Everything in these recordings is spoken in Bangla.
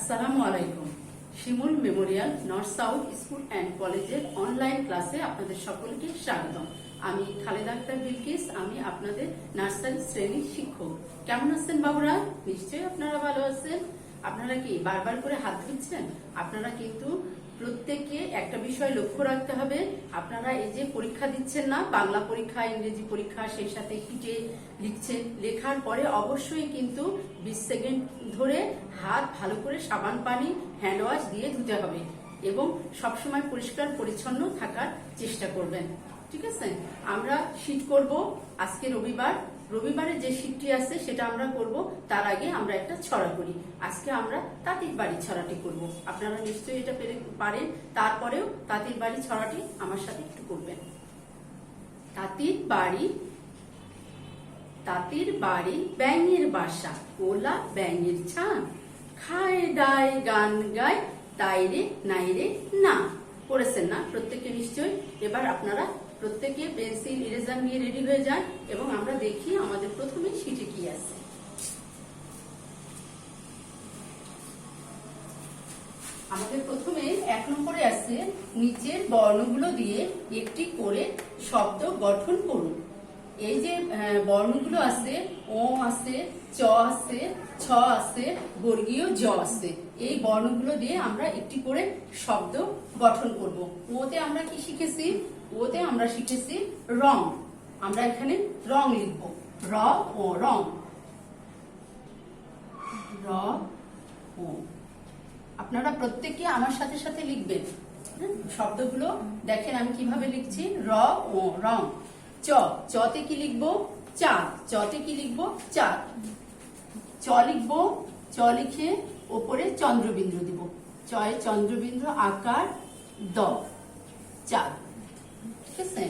আসসালামু আলাইকুম। Shimul Memorial North South School and কলেজের অনলাইন ক্লাসে আপনাদের সকলকে স্বাগতম। আমি খালেদা আক্তার বিলকিস, আমি আপনাদের নার্সারি শ্রেণীর শিক্ষক। কেমন আছেন বাবুরা? নিশ্চয়ই আপনারা ভালো আছেন। আপনারা কি বারবার করে হাত ধুচ্ছেন? আপনারা কিন্তু প্রত্যেককে একটা বিষয় লক্ষ্য রাখতে হবে, আপনারা এই যে পরীক্ষা দিচ্ছেন না, বাংলা পরীক্ষা, ইংরেজি পরীক্ষা, সেই সাথে কিটে লিখছেন, লেখার পরে অবশ্যই কিন্তু 20 সেকেন্ড ধরে হাত ভালো করে সাবান পানি হ্যান্ড ওয়াশ দিয়ে ধুতে হবে এবং সবসময় পরিষ্কার পরিচ্ছন্ন থাকার চেষ্টা করবেন। ঠিক আছে? আমরা শীট করব আজকে রবিবারে যে শীটটি আছে সেটা আমরা করব। তার আগে আমরা একটা ছড়া করি। আজকে আমরা তাঁতির বাড়ি ছড়াটি করব। আপনারা নিশ্চয়ই এটা পারেন, তারপরেও তাঁতির বাড়ি ছড়াটি আমার সাথে একটু করবেন। তাঁতির বাড়ি ব্যাঙের বাসা, কোলা ব্যাঙের ছান, খায় দায় গান গায়, তাই রে নাই রে না। পড়েছেন না প্রত্যেকে নিশ্চয়? এবার আপনারা প্রত্যেকে পেন্সিল ইরেজার নিয়ে রেডি হয়ে যান এবং আমরা দেখি আমাদের প্রথমে শীটে কি আছে। আমাদের প্রথমে 1 নম্বরে আছে, নিচের বর্ণগুলো দিয়ে একটি করে শব্দ গঠন করুন। এই যে বর্ণগুলো আছে, ও আছে, চ আছে, ছ আছে, বর্গীয় জ আছে, এই বর্ণগুলো দিয়ে আমরা একটি করে শব্দ গঠন করব। ওতে আমরা কি শিখেছি? ওতে আমরা শিখেছি রং। আমরা এখানে রং লিখব, র ও রং, র ও। আপনারা প্রত্যেকে আমার সাথে সাথে লিখবেন শব্দগুলো। দেখেন আমি কিভাবে লিখছি, র ও রং। চতে কি লিখবো? চাঁদ। চতে কি লিখবো? চাঁদ। চ লিখবো, চ লিখে ওপরে চন্দ্রবিন্দু দিব, চয়ে চন্দ্রবিন্দু আকার দ, চাঁদ। ঠিক আছে?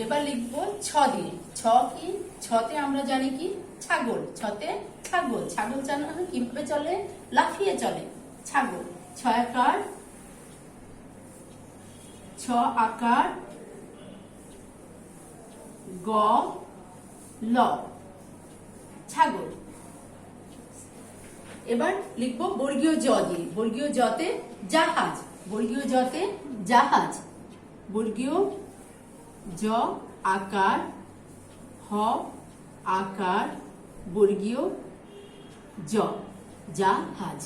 এবার লিখবো ছ দিয়ে। ছ কি? ছতে আমরা জানি কি? ছাগল। ছতে ছাগল। ছাগল জানা কিভাবে চলে? লাফিয়ে চলে, ছাগল। ছ আকার গ ল, ছাগল। এবার লিখবো বর্গীয় জ দিয়ে। বর্গীয় জতে জাহাজ। বর্গীয় জতে জাহাজ। বর্গীয় জ আকার হ আকার বর্গীয় জ, জাহাজ।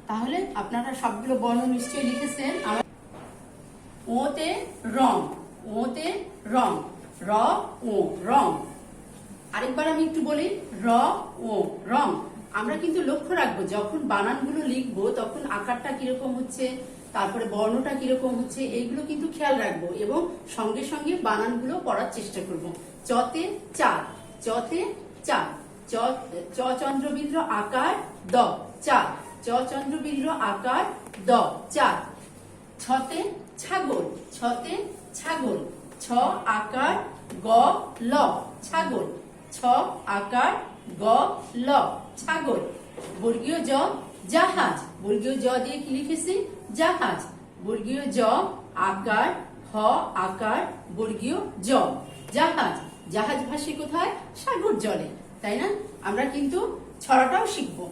তাহলে আপনারা সবগুলো বর্ণ নিশ্চয়ই লিখেছেন। ওতে রং। ওতে রং, র ও রং। আরেকবার আমি একটু বলি, র ও রং। আমরা কিন্তু লক্ষ্য রাখবো যখন বানানগুলো লিখবো তখন আকারটা কিরকম হচ্ছে, তারপরে বর্ণটা কিরকম হচ্ছে, এইগুলো কিন্তু খেয়াল রাখবো এবং সঙ্গে সঙ্গে বানানগুলো পড়ার চেষ্টা করব। চতে চাঁদ। চতে চাঁদ। চ চন্দ্রবিন্দু আকার দ, চাঁদ। চ চন্দ্রবিন্দু আকার দ, চাঁদ। ছতে ছাগল। ছতে ছাগল। ছ আকার গ ল, ছাগল। ছ আকার গ ল, ছাগল। বর্গীয় জ জাহাজ। বর্গীয় জ দিয়ে কি লিখেছি? জাহাজ। বর্গীয় জ আকার হ আকার বর্গীয় জ, জাহাজ। জাহাজ ভাসে কোথায়? সাগর জলে, তাই না? আমরা কিন্তু ছড়াটাও শিখবো।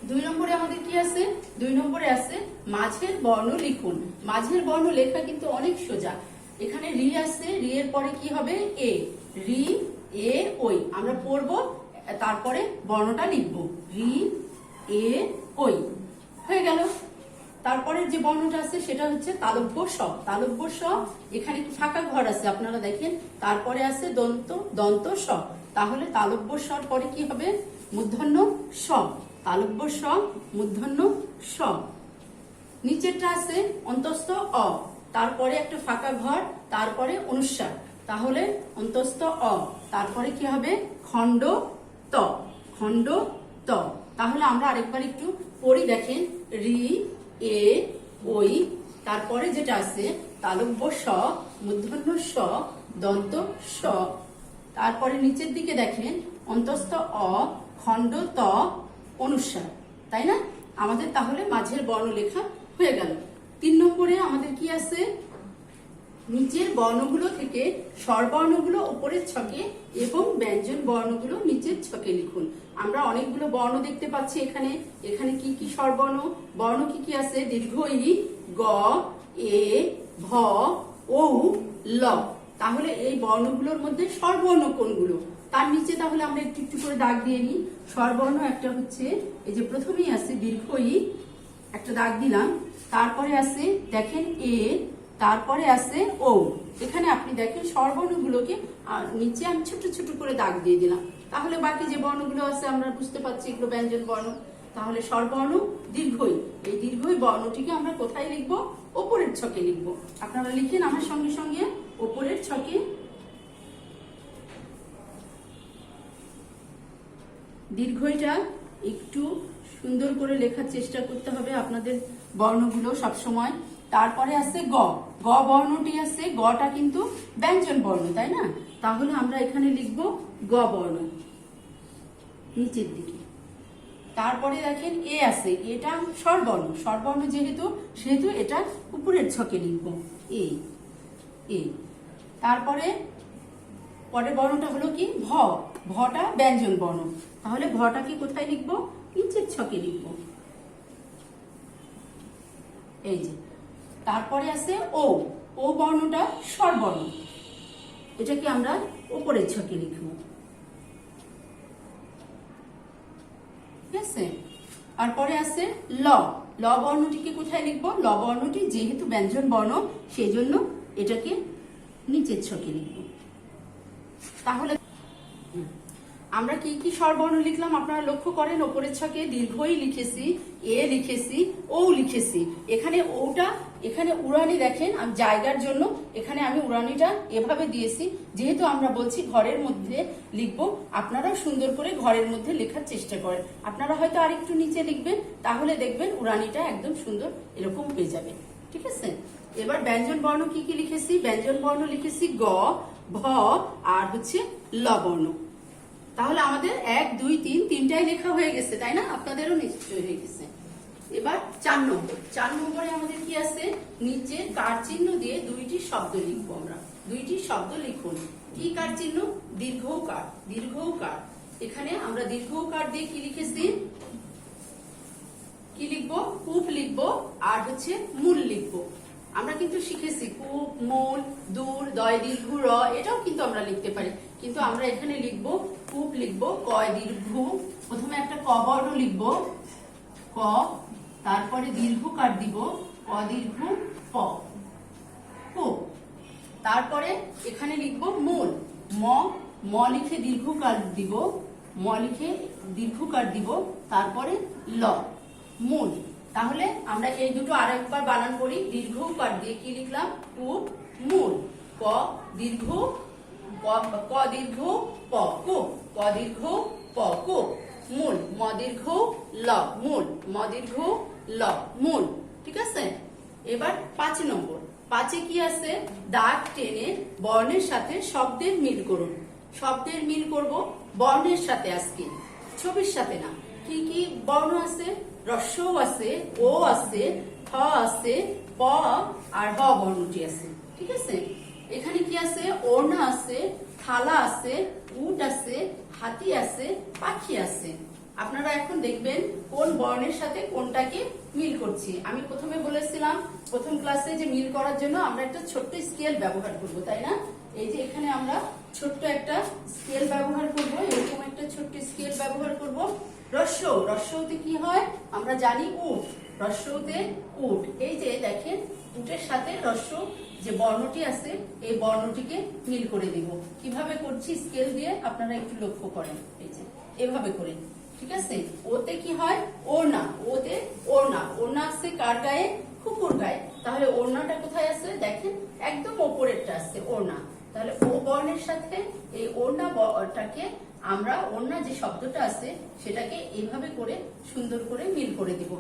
2 নম্বরে আমাদের কি আছে? 2 নম্বরে আছে মাঝের বর্ণ লিখুন। মাঝের বর্ণ লেখা কিন্তু অনেক সোজা। এখানে রি আছে, রি এর পরে কি হবে? এ। রি এ ওই আমরা পড়বো, তারপরে বর্ণটা লিখবো, রি এ ওই। হয়ে গেল। তারপরে যে বর্ণটা আছে সেটা হচ্ছে তালব্য স। তালব্য স, এখানে কি ফাঁকা ঘর আছে আপনারা দেখেন, তারপরে আছে দন্ত স। তাহলে তালব্য স্বর পরে কি হবে? মূর্ধন্য স। তালব্য স, মূর্ধন্য স। নিচেরটা আছে অন্তস্থ অ, তারপরে একটা ফাঁকা ঘর, তারপরে অনুস্বার, তাহলে অন্তস্থ অ, তারপরে কি হবে? খণ্ড ত। খণ্ড ত। তাহলে আমরা আরেকবার একটু পড়ি, দেখেন, রি এ ওই, তারপরে যেটা আছে তালব্য স, মূর্ধন্য স, দন্ত স, তারপরে নিচের দিকে দেখেন অন্তস্থ অ, খণ্ড ত, অনুস্বার, তাই না? আমাদের তাহলে মাঝের বর্ণ লেখা হয়ে গেল। 3 নম্বরে আমাদের কি আছে? নিচের বর্ণগুলো থেকে স্বরবর্ণগুলো উপরের ছকে এবং ব্যঞ্জন বর্ণগুলো নিচের ছকে লিখুন। আমরা অনেকগুলো বর্ণ দেখতে পাচ্ছি এখানে। এখানে কি কি স্বরবর্ণ বর্ণ কি কি আছে? দীর্ঘ ই, গ, এ, ভ, ও, ল। তাহলে এই বর্ণগুলোর মধ্যে স্বরবর্ণ কোনগুলো তার নিচে তাহলে আমরা একটু একটু করে দাগ দিয়ে নিই। স্বরবর্ণ একটা হচ্ছে এই যে প্রথমেই আছে দীর্ঘ ই, একটা দাগ দিলাম। তারপরে আছে দেখেন এ, তারপরে আছে ও। এখানে আপনি দেখেন স্বরবর্ণগুলোকে নিচে আমি ছোট ছোট করে দাগ দিয়ে দিলাম। তাহলে বাকি যে বর্ণগুলো আছে আমরা বুঝতে পারছি এগুলো ব্যঞ্জন বর্ণ। তাহলে স্বরবর্ণ দীর্ঘই, এই দীর্ঘই বর্ণটিকে আমরা কোথায় লিখবো? ওপরের ছকে লিখবো। আপনারা লিখেন আমার সঙ্গে সঙ্গে, ওপরের ছকে। দীর্ঘইটা একটু সুন্দর করে লেখার চেষ্টা করতে হবে আপনাদের বর্ণগুলো সব সময়। তারপরে আছে গ, গ বর্ণটি আছে, গটা কিন্তু ব্যঞ্জন বর্ণ, তাই না? তাহলে আমরা এখানে লিখব গ বর্ণ নিচের দিকে। তারপরে দেখেন এ আছে, এটা স্বরবর্ণ, স্বরবর্ণ সেহেতু এটা উপরের ছকে লিখব এ, এ। তারপরে পরের বর্ণটা হলো কি? ভ, ভটা ব্যঞ্জন বর্ণ, তাহলে ভটাকে কোথায় লিখবো? নিচের ছকে লিখবো, এই যে। তারপরে আছে ও, ও বর্ণটা স্বরবর্ণ, এটাকে আমরা উপরের ছকে লিখবো, ঠিক আছে। আর পরে আছে ল, ল বর্ণটিকে কোথায় লিখবো? ল বর্ণটি যেহেতু ব্যঞ্জন বর্ণ সেই জন্য এটাকে নিচের ছকে লিখবো। তাহলে আমরা কি কি স্বরবর্ণ লিখলাম আপনারা লক্ষ্য করেন। ওপরের ছকে দীর্ঘই লিখেছি, এ লিখেছি, ও লিখেছি। এখানে ওটা, এখানে উড়ানি দেখেন আমি জায়গার জন্য এখানে আমি উড়ানিটা এভাবে দিয়েছি, যেহেতু আমরা বলছি ঘরের মধ্যে লিখবো। আপনারাও সুন্দর করে ঘরের মধ্যে লেখার চেষ্টা করেন। আপনারা হয়তো আরেকটু নিচে লিখবেন, তাহলে দেখবেন উড়ানিটা একদম সুন্দর এরকম হয়ে যাবে, ঠিক আছে। এবার ব্যঞ্জন বর্ণ কি কি লিখেছি? ব্যঞ্জন বর্ণ লিখেছি গ, ভ আর হচ্ছে ল বর্ণ। তাহলে আমাদের 1, 2, 3 তিনটাই লেখা হয়ে গেছে, তাই না? আপনাদেরও নিশ্চয়ই হয়ে গেছে। এবার 4 নম্বর, 4 নম্বরে আমাদের কি আছে? নিচে কার চিহ্ন দিয়ে দুইটি শব্দ লিখবো আমরা। দুইটি শব্দ লিখুন। কি কার চিহ্ন? দীর্ঘকার, দীর্ঘকার। এখানে আমরা দীর্ঘকার দিয়ে কি লিখেছি? কি লিখবো? কূপ লিখবো আর হচ্ছে মূল লিখবো। আমরা কিন্তু শিখেছি কূপ, মূল, দূর, দয় দীর্ঘ র, এটাও কিন্তু আমরা লিখতে পারি, কিন্তু আমরা এখানে লিখবো কূপ লিখবো কয় দীর্ঘ। প্রথমে একটা ক বর্ণ লিখবো ক, তারপরে দীর্ঘকার দিব ক দীর্ঘ প, কূপ। তারপরে এখানে লিখবো মূল, ম, ম লিখে দীর্ঘকার দিব, ম লিখে দীর্ঘকার দিব, তারপরে ল, মূল। তাহলে আমরা এই দুটো আরেকবার বানান করি। দীর্ঘকার দিয়ে কি লিখলাম? কূপ, মূল। ক দীর্ঘ, ক দীর্ঘ প, কূপ, ক দীর্ঘ প, কূপ, মূল, ম দীর্ঘ ল, মূল, ম দীর্ঘ ল, মূল, ঠিক আছে। এবার 5 নম্বর, 5-এ কি আছে? দাগ টেনে বর্ণের সাথে শব্দের মিল করুন। শব্দের মিল করব বর্ণের সাথে, আজকে ছবির সাথে না। কি কি বর্ণ আছে? রস্য আছে, ও আছে, থ আছে, প আর হ বর্ণটি আছে, ঠিক আছে। এখানে কি আছে? ওড়না আছে, থালা আছে, উট আছে, হাতি আছে, পাখি আছে। আপনারা এখন দেখবেন কোন বর্ণের সাথে কোনটাকে মিল করছি। আমি প্রথমে বলেছিলাম প্রথম ক্লাসে যে মিল করার জন্য আমরা একটা ছোট্ট স্কেল ব্যবহার করব, তাই না? এই যে এখানে আমরা ছোট্ট একটা স্কেল ব্যবহার করব, এরকম একটা ছোট্ট স্কেল ব্যবহার করব। রস্য, রস্যতে কি হয় আমরা জানি? উট, রস্যতে উট। এই যে দেখেন উটের সাথে রস্য যে বর্ণটি আছে এই বর্ণটিকে মিল করে দিব। কিভাবে করছি স্কেল দিয়ে আপনারা একটু লক্ষ্য করেন, এই যে এভাবে করে, ঠিক আছে। ওতে কি হয়? ওড়না, ওতে ওড়না, ওড়না আছে কার গায়ে? কুকুর গায়ে। তাহলে ওড়নাটা কোথায় আছে? দেখেন একদম ওপরেরটা আছে ওড়না। তাহলে ও বর্ণের সাথে এই ওড়নাটাকে আমরা, ওড়না যে শব্দটা আছে সেটাকে এইভাবে করে সুন্দর করে মিল করে দিব।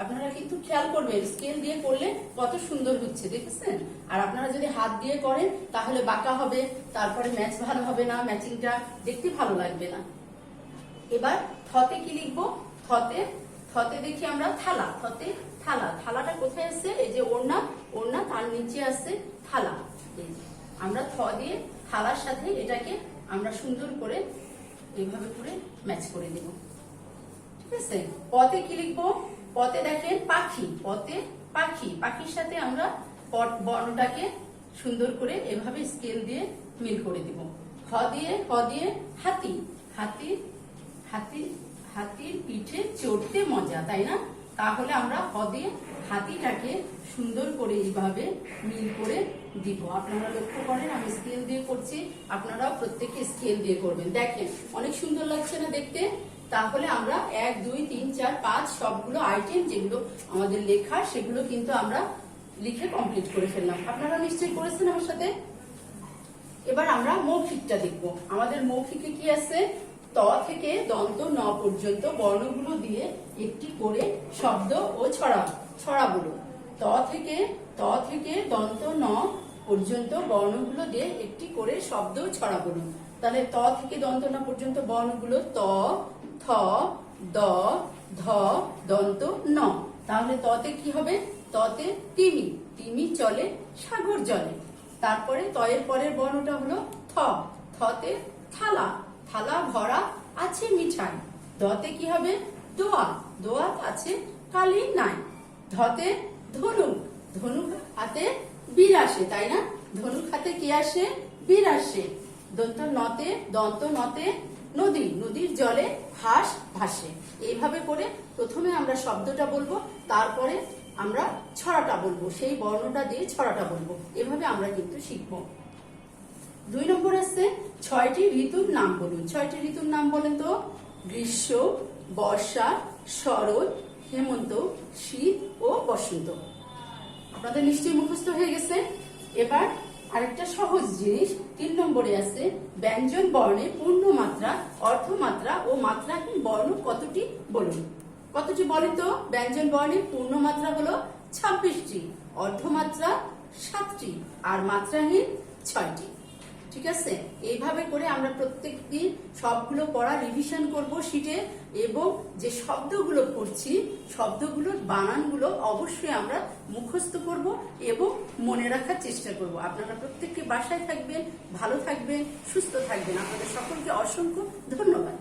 আপনারা কিন্তু খেয়াল করবেন স্কেল দিয়ে করলে কত সুন্দর হচ্ছে, দেখেছেন? আর আপনারা যদি হাত দিয়ে করেন তাহলে বাঁকা হবে, তারপরে ম্যাচ ভালো হবে না, ম্যাচিংটা দেখতে ভালো লাগবে না। এবার থতে কি লিখবো? থতে, থ থতে দেখি আমরা থালা, থতে থালা, থালাটা কোথায় আছে? এই যে ওড়না, ওড়না তার নিচে আছে থালা। এই যে আমরা থ দিয়ে থালার সাথে এটাকে আমরা সুন্দর করে এইভাবে করে ম্যাচ করে দেব। ঠিক আছে। পতে কি লিখবো? পতে দেখেন পাখি, পতে পাখি, পাখির সাথে আমরা বর্ণটাকে সুন্দর করে এভাবে স্কেল দিয়ে মিল করে দিব। হ দিয়ে হাতি, হাতি, হাতি, হাতির পিঠে চড়তে মজা, তাই না? তাহলে আমরা হ দিয়ে হাতিটাকে সুন্দর করে এইভাবে মিল করে দিব। আপনারা লক্ষ্য করেন আমি স্কেল দিয়ে করছি, আপনারাও প্রত্যেকে স্কেল দিয়ে করবেন। দেখেন অনেক সুন্দর লাগছে না দেখতে? তাহলে আমরা 1 2 3 4 5 সবগুলো আইটেম যেগুলো আমাদের লেখা সেগুলো কিন্তু আমরা লিখে কমপ্লিট করে ফেললাম। আপনারা নিশ্চয়ই করেছেন আমার সাথে। এবার আমরা মৌখিকটা দেখব। আমাদের মৌখিকে কি আছে? ত থেকে দন্ত ন পর্যন্ত বর্ণগুলো দিয়ে একটি করে শব্দ ও ছড়াগুলো। ত থেকে দন্ত ন পর্যন্ত বর্ণগুলো দিয়ে একটি করে শব্দ ও ছড়াগুলো। তাহলে ত থেকে দন্ত ন পর্যন্ত বর্ণগুলো ত, থ, দ, ধ, দন্ত ন। তাহলে ততে কি হবে? ততে তিমি, তিমি চলে সাগর জলে। তারপরে তয়ের পরের বর্ণটা হলো থ, থতে থালা, থালা ভরা আছে মিঠাই। দতে কি হবে? দোয়া, দোয়াত আছে কালি নাই। ধতে ধনুক, ধনুক হাতে বীর আসে, তাই না? ধনুক হাতে কি আসে? বীর আসে। দন্ত নতে নদী, নদীর জলে হাঁস ভাসে। এইভাবে করে প্রথমে আমরা শব্দটা বলবো, তারপরে আমরা ছড়াটা বলবো, সেই বর্ণটা দিয়ে ছড়াটা বলবো। এভাবে আমরা কিন্তু শিখবো। 2 নম্বর আছে 6টি ঋতুর নাম বলুন। 6টি ঋতুর নাম বলেন তো? গ্রীষ্ম, বর্ষা, শরৎ, হেমন্ত, শীত ও বসন্ত। আপনাদের নিশ্চয়ই মুখস্থ হয়ে গেছে। এবার আরেকটা সহজ জিনিস 3 নম্বরে আছে ব্যঞ্জন বর্ণে পূর্ণ মাত্রা, অর্ধমাত্রা ও মাত্রাহীন বর্ণ কতটি বলুন। কতটি বলেন তো? ব্যঞ্জন বর্ণে পূর্ণ মাত্রা হলো 26টি, অর্ধমাত্রা 7টি আর মাত্রাহীন 6টি। ঠিক আছে। এইভাবে করে আমরা প্রত্যেক দিন সবগুলো পড়া রিভিশন করব শিটে, এবং যে শব্দগুলো পড়ছি শব্দগুলোর বানানগুলো অবশ্যই আমরা মুখস্থ করব এবং মনে রাখার চেষ্টা করব। আপনারা প্রত্যেককে বাসায় থাকবেন, ভালো থাকবেন, সুস্থ থাকবেন। আপনাদের সকলকে অসংখ্য ধন্যবাদ।